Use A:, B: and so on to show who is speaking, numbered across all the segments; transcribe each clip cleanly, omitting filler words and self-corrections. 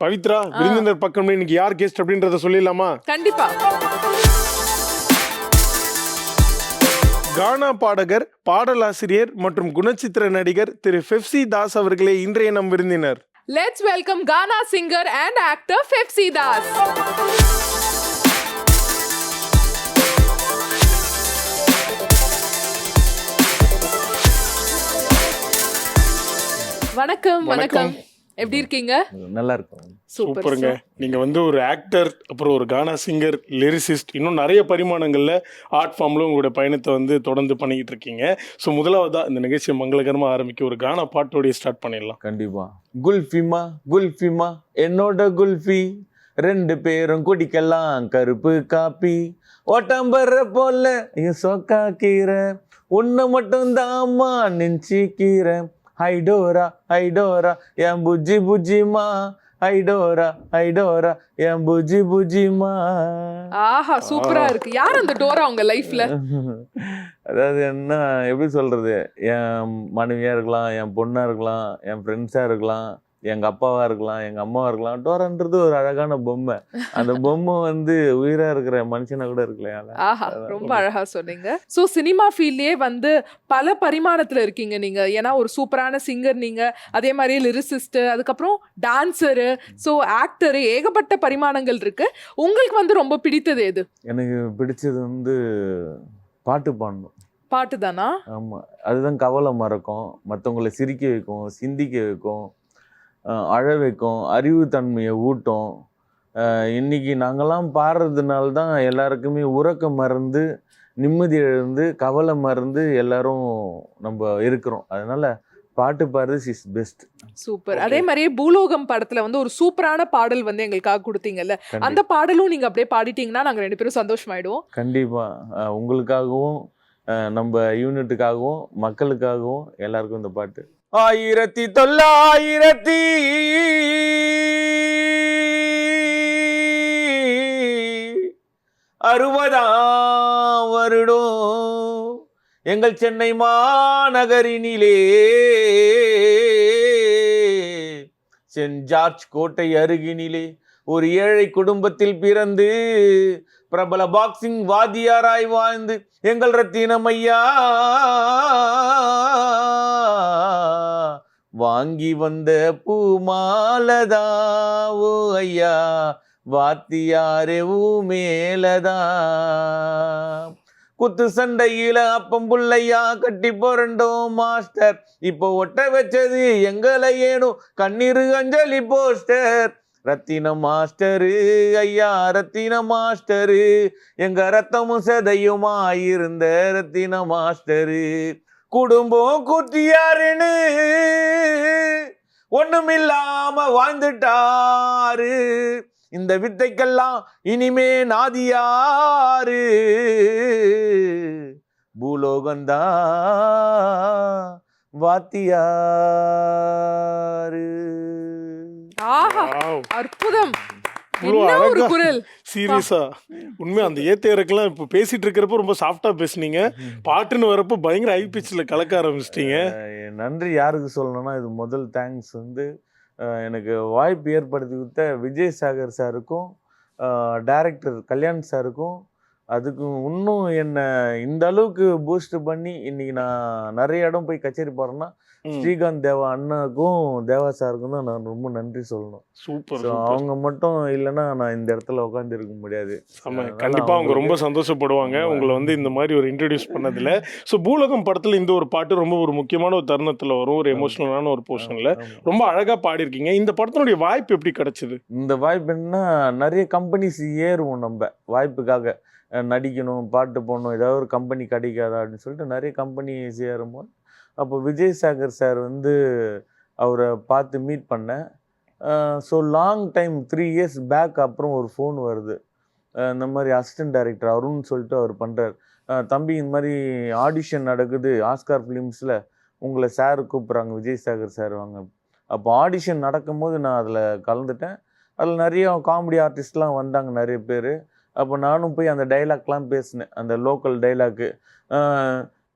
A: பவித்ரா, விருந்தினர் பக்கம் இன்னைக்கு யார் கெஸ்ட் அப்படின்றத சொல்லிடலாமா?
B: கண்டிப்பா.
A: கானா பாடகர், பாடலாசிரியர் மற்றும் குணச்சித்திர நடிகர் திரு பெப்சி தாஸ் அவர்களே இன்றைய நம் விருந்தினர்.
B: Let's welcome Ghana singer and actor Pepsi Das. வணக்கம். வணக்கம். எப்படி இருக்கீங்க?
C: நல்லா இருக்கும்.
A: சூப்பருங்க. நீங்க வந்து ஒரு ஆக்டர், அப்புறம் ஒரு கானா சிங்கர், லிரிசிஸ்ட், இன்னும் நிறைய பரிமாணங்கள்ல ஆர்ட் ஃபார்ம்ல உங்களுடைய பயணத்தை வந்து தொடர்ந்து பண்ணிக்கிட்டு இருக்கீங்க. ஸோ முதலாவதா இந்த நிகழ்ச்சியை மங்களகரமா ஆரம்பிக்க ஒரு கானா பாட்டோடைய ஸ்டார்ட் பண்ணிடலாம்.
C: கண்டிப்பா. குல்ஃபிமா குல்ஃபிமா என்னோட குல்ஃபி, 2 பேரும் குடிக்கலாம் கருப்பு காப்பி, ஓட்டம்பர போல சொக்கா கீரை, உன்னை மட்டும் தாமா நெஞ்சிக்கீரை, ஹைடோரா ஹைடோரா என் புஜ்ஜி புஜ்ஜிமா, ஹைடோரா ஹைடோரா என் புஜ்ஜி புஜ்ஜிமா.
B: ஆஹா, சூப்பரா இருக்கு. யார் அந்த டோரா உங்க லைஃப்ல?
C: அதாவது என்ன, எப்படி சொல்றது, என் மனைவியா இருக்கலாம், என் பொண்ணா இருக்கலாம், என் ஃப்ரெண்ட்ஸா இருக்கலாம், எங்க அப்பாவா இருக்கலாம், எங்க அம்மாவா இருக்கலாம். டோரான்றது ஒரு அழகான பொம்மை. அந்த பொம்மை வந்து உயிரா இருக்கிற மனுஷனா கூட இருக்கலாம்.
B: ஆஹா, ரொம்ப அழகா சொன்னீங்க. சோ சினிமா ஃபீல்ட்லயே வந்து பல பரிமாணத்துல இருக்கீங்க நீங்க. ஏன்னா ஒரு சூப்பரான சிங்கர் நீங்க, அதே மாதிரி லிரிசிஸ்ட், அதுக்கப்புறம் டான்சரு, சோ ஆக்டரு, ஏகப்பட்ட பரிமாணங்கள் இருக்கு. உங்களுக்கு வந்து ரொம்ப பிடித்தது எது?
C: எனக்கு பிடிச்சது வந்து பாட்டு பாடணும்.
B: பாட்டு தானா?
C: ஆமா, அதுதான் கவலை மறக்கும், மற்றவங்களை சிரிக்க வைக்கும், சிந்திக்க வைக்கும், அழ வைக்கும், அறிவு தன்மையை ஊட்டும். இன்னைக்கு நாங்கள்லாம் பாடுறதுனால தான் எல்லாருக்குமே உறக்கம் மறந்து, நிம்மதி எழுந்து, கவலை மறந்து எல்லாரும் நம்ம இருக்கிறோம். அதனால பாட்டு பாடுறது இஸ் பெஸ்ட்.
B: சூப்பர். அதே மாதிரியே பூலோகம் படத்துல வந்து ஒரு சூப்பரான பாடல் வந்து எங்களுக்காக கொடுத்தீங்கல்ல, அந்த பாடலும் நீங்க அப்படியே பாடிட்டீங்கன்னா நாங்க 2 பேரும் சந்தோஷமாயிடுவோம்.
C: கண்டிப்பா. உங்களுக்காகவும், நம்ம யூனிட்டுக்காகவும், மக்களுக்காகவும், எல்லாருக்கும் இந்த பாட்டு. 1960 வருடம் எங்கள் சென்னை மாநகரினிலே சென்ட் ஜார்ஜ் கோட்டை அருகினிலே ஒரு ஏழை குடும்பத்தில் பிறந்து பிரபல பாக்ஸிங் வாத்தியாராய் வாழ்ந்து எங்கள் ரத்தினம் ஐயா வாங்கி வந்த பூமாலதாவோ ஐயா வாத்தியாரே ஊ மேலதா, குத்து சண்டையில அப்பம் புள்ளையா கட்டி போறண்டோம் மாஸ்டர், இப்போ ஒட்ட வச்சது எங்களை ஏனும் கண்ணீரு அஞ்சலி போஸ்டர். ரத்தின மாஸ்டரு ஐயா ரத்தின மாஸ்டரு, எங்க ரத்தமும் சதையுமாயிருந்த ரத்தின மாஸ்டரு, குடும்பம் குத்தியாருன்னு ஒண்ணுமில்லாம வாழ்ந்துட்டாரு, இந்த வித்தைக்கெல்லாம் இனிமே நாதியாரு, பூலோகந்தா வாத்தியாரு.
B: ஆஹா, அற்புதம்.
A: சீரியஸா உண்மையா அந்த ஏத்தையறக்கெல்லாம் இப்போ பேசிட்டு இருக்கிறப்ப ரொம்ப சாஃப்டா பேசுனீங்க. பாட்டுன்னு வரப்போ பயங்கர ஹை பிச்ல கலக்க ஆரம்பிச்சிட்டீங்க.
C: நன்றி யாருக்கு சொல்லணும்னா, இது முதல் தேங்க்ஸ் வந்து எனக்கு வாய்ப்பு ஏற்படுத்தி கொடுத்த விஜய் சாகர் சாருக்கும், டைரக்டர் கல்யாண் சாருக்கும், அதுக்கு இன்னும் என்னை இந்த அளவுக்கு பூஸ்ட் பண்ணி இன்னைக்கு நான் நிறைய இடம் போய் கச்சேரி பாடுறேன்னா ஸ்ரீகாந்த் தேவா அண்ணாக்கும் தேவா சாருக்கும் தான் நான் ரொம்ப நன்றி சொல்லணும்.
A: சூப்பர்.
C: அவங்க மட்டும் இல்லைன்னா நான் இந்த இடத்துல உட்காந்து இருக்க முடியாது.
A: கண்டிப்பா அவங்க ரொம்ப சந்தோஷப்படுவாங்க உங்களை வந்து இந்த மாதிரி ஒரு இன்ட்ரடியூஸ் பண்ணதுல. ஸோ பூலோகம் படத்துல இந்த ஒரு பாட்டு ரொம்ப ஒரு முக்கியமான ஒரு தருணத்துல வரும், ஒரு எமோஷனலான ஒரு போர்ஷன்ல ரொம்ப அழகா பாடிருக்கீங்க. இந்த படத்தினுடைய வாய்ப்பு எப்படி கிடைச்சது? இந்த
C: வாய்ப்பு என்னன்னா, நிறைய கம்பெனிஸ் ஏறுவோம் நம்ம வாய்ப்புக்காக, நடிக்கணும், பாட்டு போடணும், ஏதாவது ஒரு கம்பெனி கிடைக்காதா அப்படின்னு சொல்லிட்டு நிறைய கம்பெனிஸ் ஏறும்போது அப்போ விஜய் சாகர் சார் வந்து அவரை பார்த்து மீட் பண்ணேன். So long time 3 years back அப்புறம் ஒரு ஃபோன் வருது. இந்த மாதிரி அசிஸ்டன்ட் டைரக்டர் அருண் சொல்லிட்டு அவர் பண்ணுறார், தம்பி இந்த மாதிரி ஆடிஷன் நடக்குது ஆஸ்கார் ஃபிலிம்ஸில், உங்களை சார் கூப்பிட்றாங்க, விஜய் சாகர் சார் வாங்க. அப்போ ஆடிஷன் நடக்கும்போது நான் அதில் கலந்துட்டேன். அதில் நிறைய காமெடி ஆர்டிஸ்ட்லாம் வந்தாங்க நிறைய பேர். அப்போ நானும் போய் அந்த டைலாக்லாம் பேசினேன், அந்த லோக்கல் டைலாக்கு.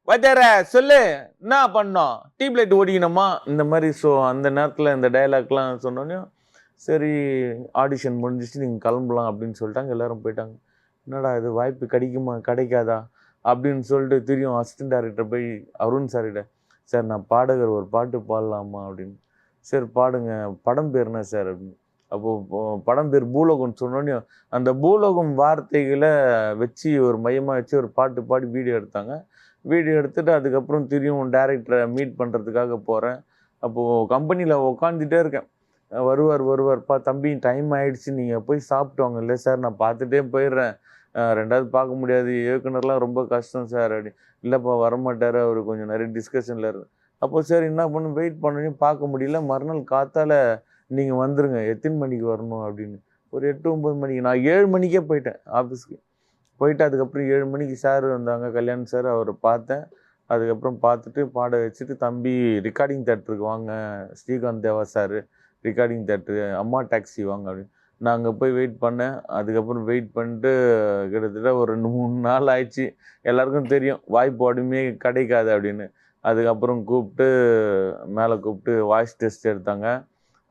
C: வச்சார சொல்லு என்ன பண்ணோம், டியூப் லைட் ஓடிக்கணுமா இந்த மாதிரி. ஸோ அந்த நேரத்தில் இந்த டைலாக்லாம் சொன்னோன்னே சரி ஆடிஷன் முடிஞ்சிச்சு நீங்கள் கிளம்பலாம் அப்படின்னு சொல்லிட்டாங்க. எல்லோரும் போயிட்டாங்க. என்னடா இது வாய்ப்பு கிடைக்குமா கிடைக்காதா அப்படின்னு சொல்லிட்டு தெரியும் அசிஸ்டன்ட் டைரக்டர் போய் அருண் சார்கிட்ட, சார் நான் பாடகர் ஒரு பாட்டு பாடலாமா அப்படின்னு. சரி பாடுங்க, படம் பேர் என்ன சார் அப்படின்னு. அப்போது படம் பேர் பூலோகம்னு சொன்னோடனே அந்த பூலோகம் வார்த்தைகளை வச்சு ஒரு மையமாக வச்சு ஒரு பாட்டு பாடி வீடியோ எடுத்தாங்க. வீடியோ எடுத்துகிட்டு அதுக்கப்புறம் திரும்பியும் டேரக்டரை மீட் பண்ணுறதுக்காக போகிறேன். அப்போது கம்பெனியில் உக்காந்துட்டே இருக்கேன். வருவார்ப்பா, தம்பி டைம் ஆகிடுச்சு, நீங்கள் போய் சாப்பிட்டு வாங்க. இல்லை சார் நான் பார்த்துட்டே போயிடுறேன், ரெண்டாவது பார்க்க முடியாது, இயக்குனர்லாம் ரொம்ப கஷ்டம் சார் அப்படி. இல்லைப்பா வரமாட்டார், அவர் கொஞ்சம் நிறைய டிஸ்கஷனில் இருக்கு. அப்போது சரி என்ன பண்ணு, வெயிட் பண்ணி பார்க்க முடியல. மறுநாள் காத்தால நீங்கள் வந்துடுங்க, எத்தனை மணிக்கு வரணும் அப்படின்னு. ஒரு 8-9 மணிக்கு. நான் 7 மணிக்கே போயிட்டேன் ஆஃபீஸ்க்கு. போயிட்டு அதுக்கப்புறம் 7 மணிக்கு சார் வந்தாங்க, கல்யாண் சார். அவரை பார்த்தேன். அதுக்கப்புறம் பார்த்துட்டு பாட வச்சுட்டு, தம்பி ரெக்கார்டிங் தேட்டருக்கு வாங்க, ஸ்ரீகாந்த் தேவா சார் ரெக்கார்டிங் தேட்டரு, அம்மா டாக்ஸி வாங்க அப்படின்னு. நான் அங்கே போய் வெயிட் பண்ணேன். அதுக்கப்புறம் வெயிட் பண்ணிட்டு கிட்டத்தட்ட ஒரு 2-3 நாள் ஆயிடுச்சு. எல்லாருக்கும் தெரியும் வாய்ப்பு உடனே கிடைக்காது அப்படின்னு. அதுக்கப்புறம் கூப்பிட்டு மேலே கூப்பிட்டு வாய்ஸ் டெஸ்ட் எடுத்தாங்க.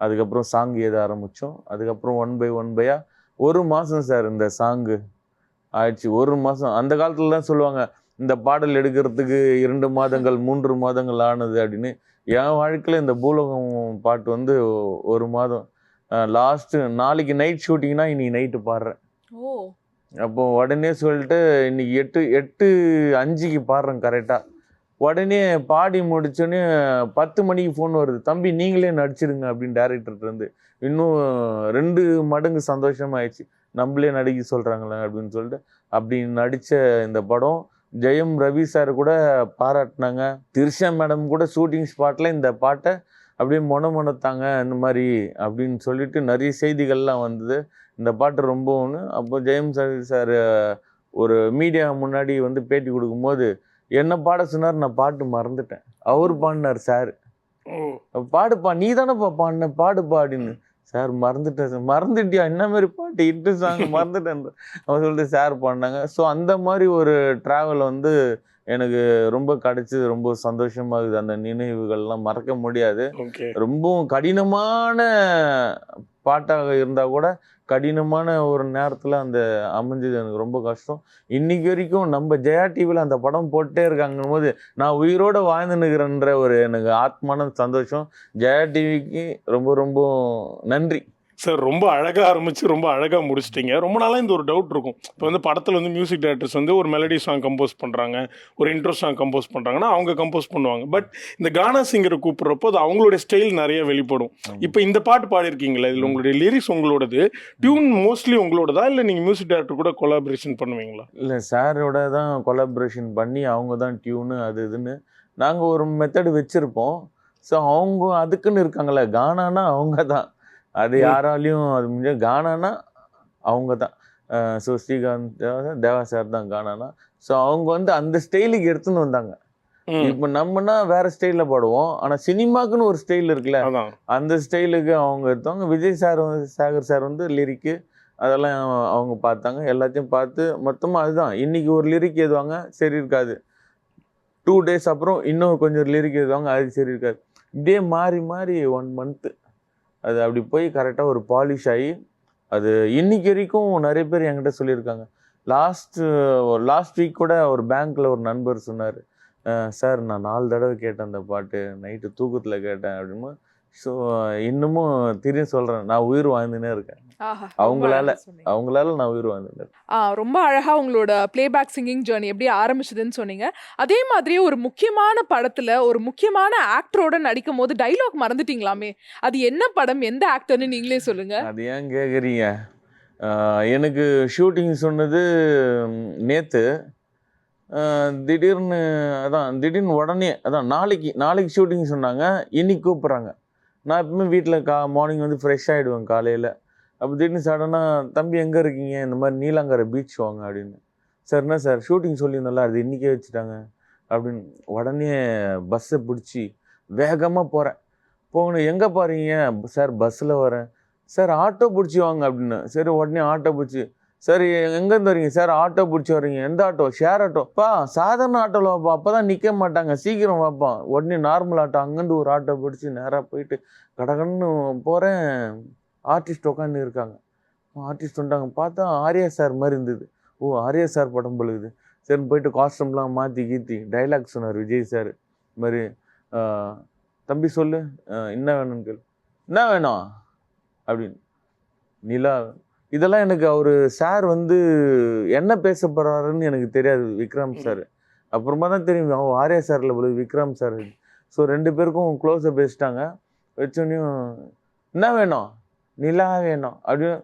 C: அதுக்கப்புறம் சாங் எழுத ஆரம்பித்தோம். அதுக்கப்புறம் 1 by 1 1 மாதம் சார் இந்த சாங்கு ஆயிடுச்சு. 1 மாதம். அந்த காலத்தில் தான் சொல்லுவாங்க இந்த பாடல் எடுக்கிறதுக்கு 2 மாதங்கள் 3 மாதங்கள் ஆனது அப்படின்னு. என் வாழ்க்கையில் இந்த பூலோகம் பாட்டு வந்து 1 மாதம். லாஸ்ட்டு நாளைக்கு நைட் ஷூட்டிங்னா இன்னைக்கு நைட்டு பாடுறேன். அப்போது உடனே சொல்லிட்டு இன்னைக்கு 8:05க்கு பாடுறேன் கரெக்டாக. உடனே பாடி முடிச்சோடனே 10 மணிக்கு ஃபோன் வருது, தம்பி நீங்களே நடிச்சிடுங்க அப்படின்னு டேரக்டர்கிட்டருந்து. இன்னும் 2 மடங்கு சந்தோஷமாயிடுச்சு. நம்மளே நடிக்க சொல்கிறாங்களே அப்படின்னு சொல்லிட்டு அப்படி நடித்த இந்த படம் ஜெயம் ரவி சார் கூட பாராட்டினாங்க. திரிஷா மேடம் கூட ஷூட்டிங் ஸ்பாட்டில் இந்த பாட்டை அப்படியே மொனத்தாங்க இந்த மாதிரி அப்படின்னு சொல்லிட்டு நிறைய செய்திகள்லாம் வந்தது. இந்த பாட்டு ரொம்ப ஒன்று. அப்போ ஜெயம் ரவி சார் ஒரு மீடியா முன்னாடி வந்து பேட்டி கொடுக்கும்போது என்ன பாட சொன்னார், நான் பாட்டு மறந்துட்டேன். அவர் பாடினார் சார், பாடுப்பா நீ தானேப்பா பாடின, பாடுப்பா அப்படின்னு. சார் மறந்துட்டேன் சார். மறந்துட்டியா, என்ன மாதிரி பாட்டு இட்டு சாங் மறந்துட்டேன் அவர் சொல்லிட்டு சார் பாடினாங்க. ஸோ அந்த மாதிரி ஒரு ட்ராவல் வந்து எனக்கு ரொம்ப கிடைச்சது. ரொம்ப சந்தோஷமாகுது. அந்த நினைவுகள்லாம் மறக்க முடியாது. ரொம்பவும் கடினமான பாட்டாக இருந்தால் கூட கடினமான ஒரு நேரத்தில் அந்த அமைஞ்சது எனக்கு ரொம்ப கஷ்டம். இன்னைக்கு வரைக்கும் நம்ம ஜெயா டிவியில் அந்த படம் போட்டே இருக்காங்கும் போது நான் உயிரோடு வாழ்ந்து நிற்கிறேன்ற ஒரு எனக்கு ஆத்மான சந்தோஷம். ஜெயா டிவிக்கு ரொம்ப ரொம்ப நன்றி
A: சார். ரொம்ப அழகாக ஆரம்பித்து ரொம்ப அழகாக முடிச்சிட்டிங்க. ரொம்ப நாளாக இந்த ஒரு டவுட் இருக்கும். இப்போ வந்து படத்தில் வந்து மியூசிக் டைரக்டர்ஸ் வந்து ஒரு மெலடி சாங் கம்போஸ் பண்ணுறாங்க, ஒரு இன்ட்ரோ சாங் கம்போஸ் பண்ணுறாங்கன்னா அவங்க கம்போஸ் பண்ணுவாங்க. பட் இந்த கானா சிங்கரை கூப்பிட்றப்போ அது அவங்களுடைய ஸ்டைல் நிறைய வெளிப்படும். இப்போ இந்த பாட்டு பாடிருக்கீங்களா, இதில் உங்களுடைய லிரிக்ஸ் உங்களோடது, டியூன் மோஸ்ட்லி உங்களோடதா இல்லை நீங்கள் மியூசிக் டைரக்டர் கூட கொலாபரேஷன் பண்ணுவீங்களா?
C: இல்லை, சாரோட தான் கொலாபரேஷன் பண்ணி அவங்க தான் டியூனு அது இதுன்னு நாங்கள் ஒரு மெத்தடு வச்சுருப்போம். ஸோ அவங்க அதுக்குன்னு இருக்காங்களே, கானானா அவங்க தான், அது யாராலையும் அது முடிஞ்ச. கானானா அவங்க தான். ஸோ ஸ்ரீகாந்த் தேவா சார் தான் கானானா. ஸோ அவங்க வந்து அந்த ஸ்டைலுக்கு எடுத்துன்னு வந்தாங்க. இப்போ நம்மனா வேற ஸ்டைலில் பாடுவோம், ஆனால் சினிமாக்குன்னு ஒரு ஸ்டைல் இருக்குல்ல, அந்த ஸ்டைலுக்கு அவங்க எடுத்தாங்க. விஜய் சார் வந்து சாகர் சார் வந்து லிரிக்கு அதெல்லாம் அவங்க பார்த்தாங்க. எல்லாத்தையும் பார்த்து மொத்தமாக அதுதான். இன்றைக்கி ஒரு லிரிக் எழுதுவாங்க, சரி இருக்காது. 2 days அப்புறம் இன்னும் கொஞ்சம் லிரிக் எழுதுவாங்க, அது சரி இருக்காது. இப்படியே மாறி மாறி 1 month அது அப்படி போய் கரெக்டாக ஒரு பாலிஷ் ஆகி அது இன்னைக்கு வரைக்கும் நிறைய பேர் என்கிட்ட சொல்லியிருக்காங்க. லாஸ்ட் வீக் கூட ஒரு பேங்க்கில் ஒரு நண்பர் சொன்னார், சார் நான் 4 தடவை கேட்டேன் அந்த பாட்டு, நைட்டு தூக்கத்தில் கேட்டேன் அப்படின்னு. ஸோ இன்னமும் திரும்பி சொல்கிறேன், நான் உயிர் வாழ்ந்துனே இருக்கேன். அவங்களால நான் உயிர் வாழ்ந்துனேன்.
B: ரொம்ப அழகாக உங்களோட பிளேபேக் சிங்கிங் ஜேர்னி எப்படி ஆரம்பிச்சதுன்னு சொன்னீங்க. அதே மாதிரியே ஒரு முக்கியமான படத்தில் ஒரு முக்கியமான ஆக்டரோட நடிக்கும் போது டைலாக் மறந்துட்டீங்களாமே, அது என்ன படம், எந்த ஆக்டர்னு நீங்களே சொல்லுங்க.
C: அது ஏன் கேட்குறீங்க? எனக்கு ஷூட்டிங் சொன்னது நேற்று, திடீர்னு உடனே நாளைக்கு ஷூட்டிங் சொன்னாங்க, இன்னைக்கு கூப்பிட்றாங்க. நான் எப்பவுமே வீட்டில் மார்னிங் வந்து ஃப்ரெஷ் ஆகிடுவேன் காலையில். அப்போ திடீர்னு சடனாக தம்பி எங்கே இருக்கீங்க, இந்த மாதிரி நீலாங்கரை பீச் வாங்க அப்படின்னு. சார் என்ன சார் ஷூட்டிங் சொல்லியிருந்தோம்ல, அது இன்றைக்கே வச்சுட்டாங்க அப்படின்னு. உடனே பஸ்ஸை பிடிச்சி வேகமாக போகணும். எங்கே போகிறீங்க சார்? பஸ்ஸில் வரேன். சார் ஆட்டோ பிடிச்சி வாங்க அப்படின்னு. சரி உடனே ஆட்டோ பிடிச்சி, சரி எங்கேருந்து வரீங்க சார்? ஆட்டோ பிடிச்சி வரீங்க. எந்த ஆட்டோ? ஷேர் ஆட்டோப்பா, சாதாரண ஆட்டோவில் வாப்பா, அப்போ தான் நிற்க மாட்டாங்க, சீக்கிரம் வாப்பா. உடனே நார்மல் ஆட்டோ, அங்கேருந்து ஒரு ஆட்டோ பிடிச்சி நேராக போயிட்டு கடகன்னு போகிறேன். ஆர்டிஸ்ட் உட்காந்து இருக்காங்க. ஆர்டிஸ்ட் வந்துட்டாங்க, பார்த்தா ஆர்யா சார் மாதிரி இருந்தது. ஓ ஆர்யா சார் படம் பழுகுது. சரி போயிட்டு காஸ்டியூம்லாம் மாற்றி கீத்தி டைலாக் சொன்னார் விஜய் சார். இது மாதிரி தம்பி சொல்லு, என்ன வேணும்னு கேளு, என்ன வேணும் அப்படின்னு. நிலா இதெல்லாம் எனக்கு அவர் சார் வந்து என்ன பேச போகிறாருன்னு எனக்கு தெரியாது விக்ரம் சார். அப்புறமா தான் தெரியும் அவன் ஆர்யா சாரில் போல விக்ரம் சார். ஸோ 2 பேருக்கும் க்ளோஸாக பேசிட்டாங்க. வச்சோன்னையும் என்ன வேணும், நிலா வேணும் அப்படின்னு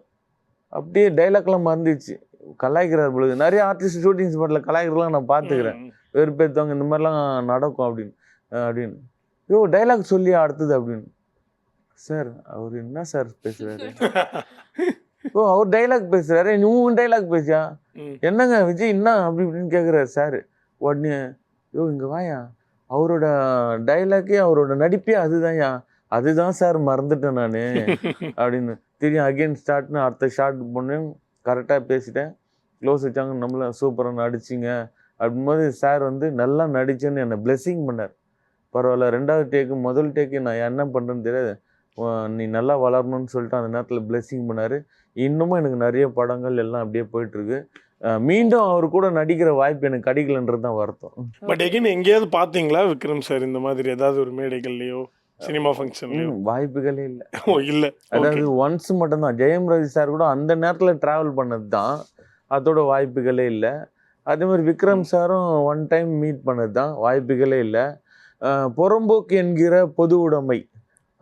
C: அப்படியே டைலாக்லாம் மறந்துச்சு. கலாய்க்கிறார் பொழுது நிறைய ஆர்டிஸ்ட் ஷூட்டிங் ஸ்பாட்டில் கலாய்க்கிறலாம் நான் பார்த்துக்கிறேன். வெறுப்பேற்றவங்க இந்த மாதிரிலாம் நடக்கும் அப்படின்னு யோ டைலாக் சொல்லி அடுத்தது அப்படின்னு. சார் அவர் என்ன சார் பேசுகிறாரு? ஓ அவர் டைலாக் பேசுகிறாரு, நீ டைலாக் பேசியா, என்னங்க விஜய் என்ன அப்படி இப்படின்னு கேட்குறாரு சார். உடனே யோ இங்கே வாயா, அவரோட டைலாக்கே அவரோட நடிப்பே அதுதான்யா, அதுதான் சார் மறந்துட்டேன் நான் அப்படின்னு. தெரியும் அகெயின் ஸ்டார்ட்னு அடுத்த ஷார்ட் பண்ணேன். கரெக்டாக பேசிட்டேன், க்ளோஸ் வச்சாங்க, நம்மள சூப்பராக நடிச்சிங்க அப்படின்போது சார் வந்து நல்லா நடிச்சேன்னு என்னை பிளெஸ்ஸிங் பண்ணார். பரவாயில்ல, 2வது டேக்கு முதல் டேக்கு நான் என்ன பண்ணுறேன்னு தெரியாது, நீ நல்லா வளரணும்னு சொல்லிட்டு அந்த நேரத்தில் பிளெஸ்ஸிங் பண்ணார். இன்னமும் எனக்கு நிறைய படங்கள் எல்லாம் அப்படியே போயிட்டுருக்கு. மீண்டும் அவர் கூட நடிக்கிற வாய்ப்பு எனக்கு கிடைக்கலன்றது தான் வருத்தம்.
A: பட் எகைன் எங்கேயாவது பார்த்தீங்களா விக்ரம் சார் இந்த மாதிரி ஏதாவது ஒரு மேடைகள்லையோ சினிமா ஃபங்க்ஷன்லையோ?
C: வாய்ப்புகளே இல்லை.
A: ஓ இல்லை,
C: அதாவது ஒன்ஸ் மட்டும்தான். ஜெயம் ரவி சார் கூட அந்த நேரத்தில் ட்ராவல் பண்ணது தான், அதோட வாய்ப்புகளே இல்லை. அதே மாதிரி விக்ரம் சாரும் ஒன் டைம் மீட் பண்ணது தான், வாய்ப்புகளே இல்லை. புறம்போக்கு என்கிற பொது உடைமை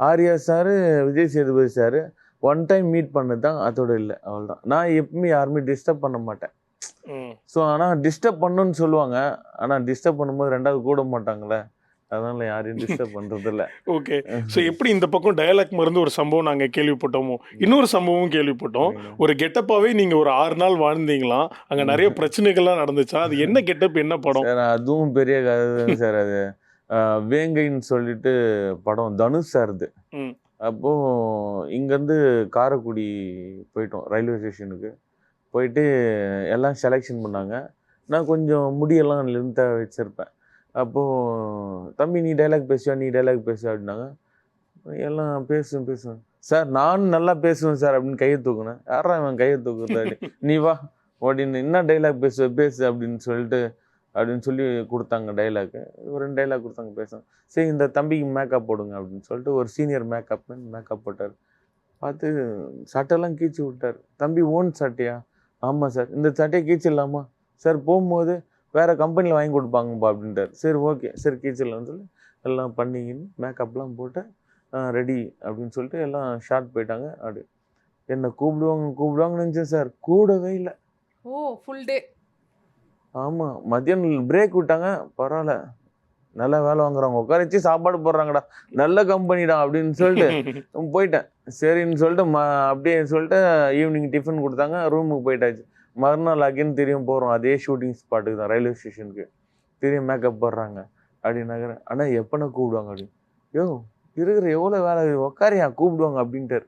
C: Arya sir Vijay Sethupathi sir one time meet பண்ணது தான், அதோட இல்லை, அவ்வளோதான். நான் எப்பவுமே யாருமே டிஸ்டர்ப் பண்ண மாட்டேன். ஸோ ஆனால் டிஸ்டர்ப் பண்ணுன்னு சொல்லுவாங்க, ஆனால் டிஸ்டர்ப் பண்ணும்போது 2வது கூட மாட்டாங்களே, அதனால யாரையும் டிஸ்டர்ப் பண்றது இல்ல.
A: ஓகே. ஸோ எப்படி இந்த பக்கம் டயலாக் மருந்து ஒரு சம்பவம் நாங்கள் கேள்விப்பட்டோமோ, இன்னொரு சம்பவம் கேள்விப்பட்டோம். ஒரு கெட்டப்பாவே நீங்கள் ஒரு 6 நாள் வாழ்ந்தீங்களாம், அங்கே நிறைய பிரச்சனைகள்லாம் நடந்துச்சா? அது என்ன கெட்டப், என்ன படம்?
C: சார் அதுவும் பெரிய கதை சார். அது வேங்கைன்னு சொல்லிட்டு படம் தனுஷ் சார்து. அப்போது இங்கேருந்து காரைக்குடி போயிட்டோம், ரயில்வே ஸ்டேஷனுக்கு போயிட்டு எல்லாம் செலெக்ஷன் பண்ணாங்க. நான் கொஞ்சம் முடியெல்லாம் லென்த்தாக வச்சுருப்பேன். அப்போது தம்பி நீ டைலாக் பேசுவா, நீ டைலாக் பேசுவா அப்படின்னாங்க. எல்லாம் பேசுவேன் சார், நானும் நல்லா பேசுவேன் சார் அப்படின்னு கையை தூக்குனேன். யாரா அவன் கையை தூக்குறாரு, நீ வா அப்படின்னு, என்ன டைலாக் பேசு அப்படின்னு சொல்லி கொடுத்தாங்க டைலாக்கு. ஒரு 2 டைலாக் கொடுத்தாங்க பேசுவேன். சரி இந்த தம்பிக்கு மேக்கப் போடுங்க அப்படின்னு சொல்லிட்டு ஒரு சீனியர் மேக்கப் போட்டார். பார்த்து சட்டையெல்லாம் கீழ்ச்சி விட்டார். தம்பி ஓன் சட்டையா? ஆமாம் சார். இந்த சட்டையை கீழ்ச்சிடலாமா சார்? போகும்போது வேறு கம்பெனியில் வாங்கி கொடுப்பாங்கப்பா அப்படின்ட்டார். சரி ஓகே, சரி கீழ்ச்சிடலாம்னு சொல்லி எல்லாம் பண்ணிக்கின்னு மேக்கப்லாம் போட்டு ரெடி அப்படின்னு சொல்லிட்டு எல்லாம் ஷார்ட் போயிட்டாங்க. அப்படி என்னை கூப்பிடுவாங்கன்னு நினச்சேன் சார், கூடவே இல்லை.
B: ஓ ஃபுல் டே.
C: ஆமாம், மதியானம் பிரேக் விட்டாங்க. பரவாயில்ல, நல்லா வேலை வாங்குறாங்க, உட்கார வச்சு சாப்பாடு போடுறாங்கடா, நல்ல கம்பெனிடா அப்படின்னு சொல்லிட்டு போயிட்டேன். சரின்னு சொல்லிட்டு அப்படியே சொல்லிட்டு ஈவினிங் டிஃபன் கொடுத்தாங்க, ரூமுக்கு போயிட்டாச்சு. மறுநாள் அகைன் தெரியும் போகிறோம் அதே ஷூட்டிங் ஸ்பாட்டுக்கு தான், ரயில்வே ஸ்டேஷனுக்கு. தெரியும் மேக்கப் போடுறாங்க அப்படின்னாங்க. ஆனால் எப்போனா கூப்பிடுவாங்க அப்படின்னு. யோ இருக்கிற எவ்வளோ வேலை உக்காரியா கூப்பிடுவாங்க அப்படின்ட்டார்.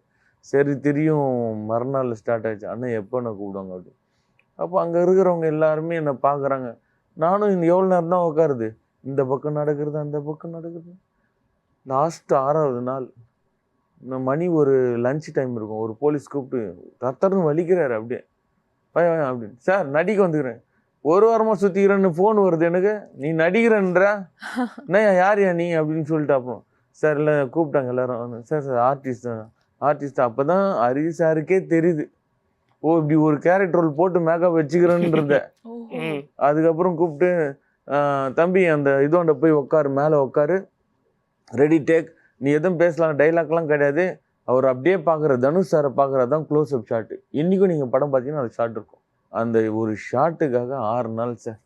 C: சரி தெரியும், மறுநாள் ஸ்டார்ட் ஆச்சு. ஆனால் எப்போனா கூப்பிடுவாங்க அப்படி. அப்போ அங்கே இருக்கிறவங்க எல்லாருமே என்னை பார்க்குறாங்க. நானும் எவ்வளோ நேரம் தான் உட்காருது, இந்த பக்கம் நடக்கிறது அந்த பக்கம் நடக்கிறது. லாஸ்ட் 6வது நாள் மணி ஒரு லஞ்ச் டைம் இருக்கும். ஒரு போலீஸ் கூப்பிட்டு கத்தர்னு வலிக்கிறாரு. அப்படியே அப்படின்னு, சார் நடிக்க வந்துக்கிறேன், 1 வாரமாக சுற்றிக்கிறேன்னு ஃபோன் வருது எனக்கு, நீ நடிக்கிறன்றா என்ன யாரையா நீ அப்படின்னு சொல்லிட்டு. அப்புறம் சார் இல்லை கூப்பிட்டாங்க எல்லாரும். சார் ஆர்டிஸ்ட் அப்போ தான் ஹரி சாருக்கே தெரியுது, ஓ இப்படி ஒரு கேரக்டர் ரோல் போட்டு மேக்கப் வச்சுக்கிறேன்றத. அதுக்கப்புறம் கூப்பிட்டு தம்பி அந்த இதோண்ட போய் உட்காரு, மேலே உட்காரு, ரெடி டேக், நீ எதுவும் பேசலாம், டைலாக்லாம் கிடையாது, அவர் அப்படியே பார்க்குற தனுஷ் சாரை பார்க்குறது தான் க்ளோஸ் அப் ஷாட்டு. இன்றைக்கும் நீங்கள் படம் பார்த்தீங்கன்னா அது ஷாட் இருக்கும். அந்த ஒரு ஷாட்டுக்காக 6 நாள் சார்.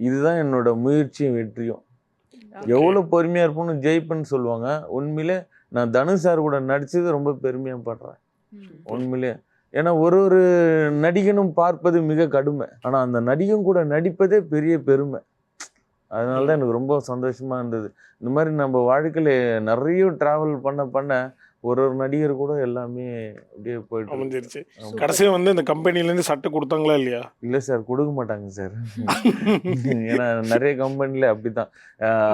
C: இதுதான் என்னோட முயற்சியும் வெற்றியும். எவ்வளோ பொறுமையாக இருப்போம்னு ஜெயிப்பேன்னு சொல்லுவாங்க. உண்மையிலே நான் தனுஷ் சார் கூட நடிச்சது ரொம்ப பெருமையாக படுறேன் உண்மையிலே. ஏன்னா ஒரு நடிகனும் பார்ப்பது மிக கடுமை, ஆனால் அந்த நடிகன் கூட நடிப்பதே பெரிய பெருமை. அதனால தான் எனக்கு ரொம்ப சந்தோஷமாக இருந்தது. இந்த மாதிரி நம்ம வாழ்க்கையில் நிறைய ட்ராவல் பண்ண ஒரு நடிகர் கூட எல்லாமே அப்படியே போயிட்டு
A: அமைஞ்சிருச்சு. கடைசியாக வந்து இந்த கம்பெனிலேருந்து சட்டை கொடுத்தாங்களா இல்லையா?
C: இல்லை சார், கொடுக்க மாட்டாங்க சார். ஏன்னா நிறைய கம்பெனியில் அப்படி தான்.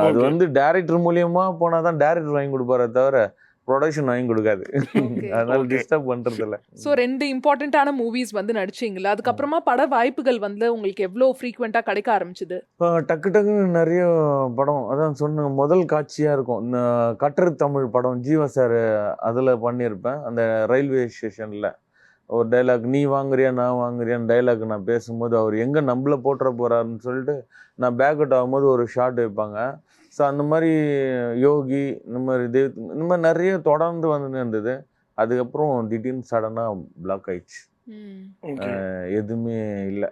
C: அது வந்து டேரக்டர் மூலியமாக போனால் தான் டேரக்டர் வாங்கி கொடுப்பாரே தவிர ப்ரொடக்ஷன் வாங்கி கொடுக்காது.
B: Okay.
C: அதனால
A: Okay.
C: டிஸ்டர்ப் பண்றது இல்ல.
B: ஸோ 2 இம்பார்ட்டண்ட்டான மூவிஸ் வந்து நடிச்சீங்கல்ல. அதுக்கப்புறமா பட வாய்ப்புகள் வந்து உங்களுக்கு எவ்வளோ ஃப்ரீக்வெண்ட்டா கிடைக்க ஆரம்பிச்சது?
C: இப்போ டக்கு டக்குன்னு நிறைய படம் அதான் சொன்ன முதல் காட்சியாக இருக்கும். இந்த கட்டர் தமிழ் படம் ஜீவா சார் அதில் பண்ணியிருப்பேன். அந்த ரயில்வே ஸ்டேஷனில் ஒரு டைலாக், நீ வாங்குறியா நான் வாங்குறியான்னு டைலாக் நான் பேசும்போது அவர் எங்கே நம்மள போட்டுற போகிறாருன்னு சொல்லிட்டு நான் பேக் அவுட் ஆகும்போது ஒரு ஷாட் வைப்பாங்க. ஸோ அந்த மாதிரி யோகி இந்த மாதிரி இந்த மாதிரி நிறைய தொடர்ந்து வந்துன்னு இருந்தது. அதுக்கப்புறம் திடீர்னு சடனாக பிளாக் ஆயிடுச்சு.
B: ம்.
A: Okay.
C: எதுவுமே இல்லை.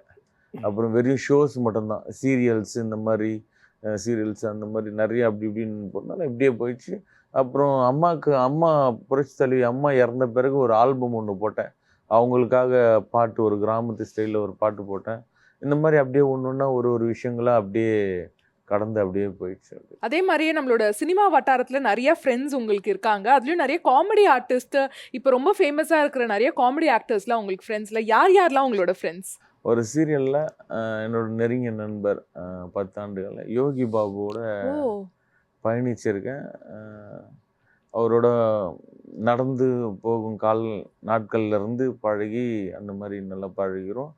C: அப்புறம் வெறும் ஷோஸ் மட்டும்தான், சீரியல்ஸ் இந்த மாதிரி சீரியல்ஸ் அந்த மாதிரி நிறைய அப்படி இப்படின்னு போனால இப்படியே போயிடுச்சு. அப்புறம் அம்மா புரட்சி தலைவி அம்மா இறந்த பிறகு ஒரு ஆல்பம் ஒன்று போட்டேன். அவங்களுக்காக பாட்டு, ஒரு கிராமத்து ஸ்டைலில் ஒரு பாட்டு போட்டேன். இந்த மாதிரி அப்படியே ஒன்று ஒன்றா ஒரு விஷயங்களா அப்படியே கடந்து அப்படியே போயிடுச்சு.
B: அதே மாதிரியே நம்மளோட சினிமா வட்டாரத்துல நிறைய ஃப்ரெண்ட்ஸ் உங்களுக்கு இருக்காங்க. அதுலயும் நிறைய காமெடி ஆர்டிஸ்ட், இப்போ ரொம்ப ஃபேமஸா இருக்கிற நிறைய காமெடி ஆக்டர்ஸ்லாம் உங்களுக்கு ஃப்ரெண்ட்ஸ்ல யாரெல்லாம் உங்களோட ஃப்ரெண்ட்ஸ்?
C: ஒரு சீரியலில் என்னோட நெருங்கிய நண்பர் 10 ஆண்டுகள் யோகி பாபுவோட
B: ஓ.
C: பயணிச்சிருக்கேன். அவரோட நடந்து போகும் நாட்கள்ல இருந்து பழகி அந்த மாதிரி நல்லா பழகிறோம்.